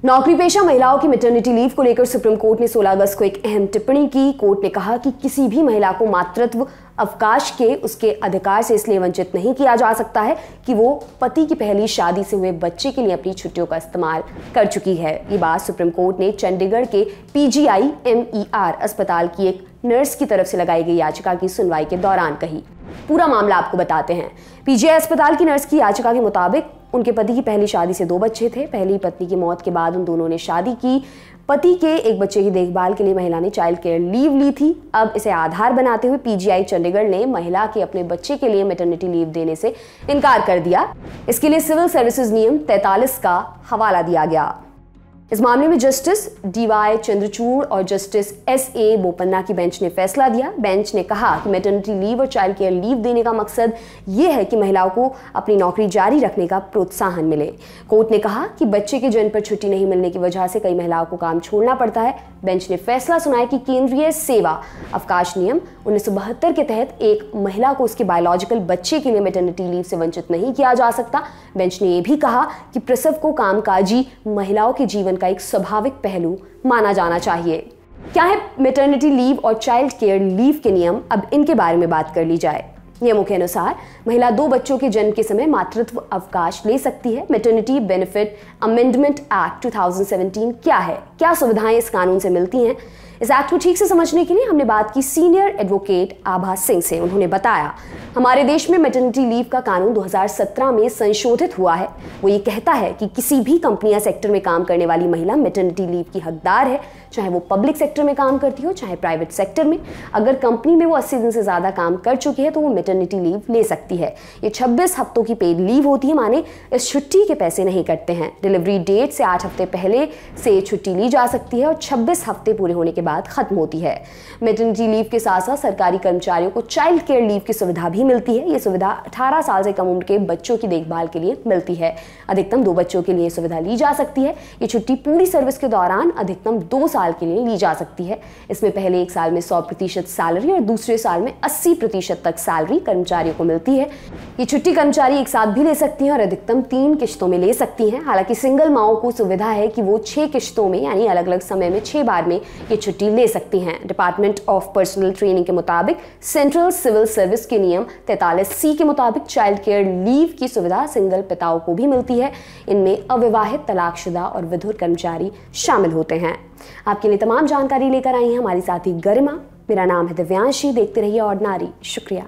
नौकरी पेशा महिलाओं की मैटरनिटी लीव को लेकर सुप्रीम कोर्ट ने 16 अगस्त को एक अहम टिप्पणी की। कोर्ट ने कहा कि किसी भी महिला को मातृत्व अवकाश के उसके अधिकार से इसलिए वंचित नहीं किया जा सकता है कि वो पति की पहली शादी से हुए बच्चे के लिए अपनी छुट्टियों का इस्तेमाल कर चुकी है। ये बात सुप्रीम कोर्ट ने चंडीगढ़ के PGI-MER अस्पताल की एक नर्स की तरफ से लगाई गई याचिका की सुनवाई के दौरान कही। पूरा मामला आपको बताते हैं। PGI अस्पताल की नर्स की याचिका के मुताबिक उनके पति की पहली शादी से 2 बच्चे थे। पहली पत्नी की मौत के बाद उन दोनों ने शादी की। पति के एक बच्चे की देखभाल के लिए महिला ने चाइल्ड केयर लीव ली थी। अब इसे आधार बनाते हुए PGI चंडीगढ़ ने महिला के अपने बच्चे के लिए मैटरनिटी लीव देने से इनकार कर दिया। इसके लिए सिविल सर्विसेज नियम 43 का हवाला दिया गया। इस मामले में जस्टिस DY चंद्रचूड़ और जस्टिस SA बोपन्ना की बेंच ने फैसला दिया। बेंच ने कहा कि मैटरनिटी लीव और चाइल्ड केयर लीव देने का मकसद ये है कि महिलाओं को अपनी नौकरी जारी रखने का प्रोत्साहन मिले। कोर्ट ने कहा कि बच्चे के जन्म पर छुट्टी नहीं मिलने की वजह से कई महिलाओं को काम छोड़ना पड़ता है। बेंच ने फैसला सुनाया कि केंद्रीय सेवा अवकाश नियम 1972 के तहत एक महिला को उसके बायोलॉजिकल बच्चे के लिए मैटरनिटी लीव से वंचित नहीं किया जा सकता। बेंच ने यह भी कहा कि प्रसव को कामकाजी महिलाओं के जीवन का एक स्वाभाविक पहलू माना जाना चाहिए। क्या है मैटरनिटी लीव और चाइल्ड केयर लीव के नियम, अब इनके बारे में बात कर ली जाए। नियमों के अनुसार महिला 2 बच्चों के जन्म के समय मातृत्व अवकाश ले सकती है। मैटरनिटी बेनिफिट अमेंडमेंट एक्ट 2017 क्या है, क्या सुविधाएं इस कानून से मिलती हैं, इस एक्ट को ठीक से समझने के लिए हमने बात की सीनियर एडवोकेट आभा सिंह से। उन्होंने बताया, हमारे देश में मैटरनिटी लीव का कानून 2017 में संशोधित हुआ है। वो ये कहता है कि किसी भी कंपनी या सेक्टर में काम करने वाली महिला मैटरनिटी लीव की हकदार है, चाहे वो पब्लिक सेक्टर में काम करती हो चाहे प्राइवेट सेक्टर में। अगर कंपनी में वो 80 दिन से ज्यादा काम कर चुकी है तो वो मैटरनिटी लीव ले सकती है। ये 26 हफ्तों की पेड लीव होती है, माने इस छुट्टी के पैसे नहीं कटते हैं। डिलीवरी डेट से 8 हफ्ते पहले से छुट्टी ली जा सकती है और 26 हफ्ते पूरे होने के बाद खत्म होती है। मैटरनिटी लीव के साथ साथ सरकारी कर्मचारियों को चाइल्ड केयर लीव की सुविधा भी मिलती है। ये सुविधा 18 साल से कम उम्र के बच्चों की देखभाल के लिए मिलती है। अधिकतम 2 बच्चों के लिए सुविधा ली जा सकती है। ये छुट्टी पूरी सर्विस के दौरान अधिकतम 2 साल के लिए ली जा सकती है। इसमें पहले 1 साल में 100% सैलरी और दूसरे साल में 80% तक सैलरी कर्मचारियों को मिलती है। ये छुट्टी कर्मचारी एक साथ भी ले सकती हैं और अधिकतम 3 किश्तों में ले सकती हैं। हालांकि सिंगल माओ को सुविधा है कि वो 6 किश्तों में यानी अलग अलग समय में 6 बार में ये छुट्टी ले सकती हैं। डिपार्टमेंट ऑफ पर्सनल ट्रेनिंग के मुताबिक सेंट्रल सिविल सर्विस के नियम 43C के मुताबिक चाइल्ड केयर लीव की सुविधा सिंगल पिताओं को भी मिलती है। इनमें अविवाहित, तलाकशुदा और विधुर कर्मचारी शामिल होते हैं। आपके लिए तमाम जानकारी लेकर आई हैं हमारी साथी गरिमा। मेरा नाम है दिव्यांशी। देखते रहिए ऑर्डिनरी। शुक्रिया।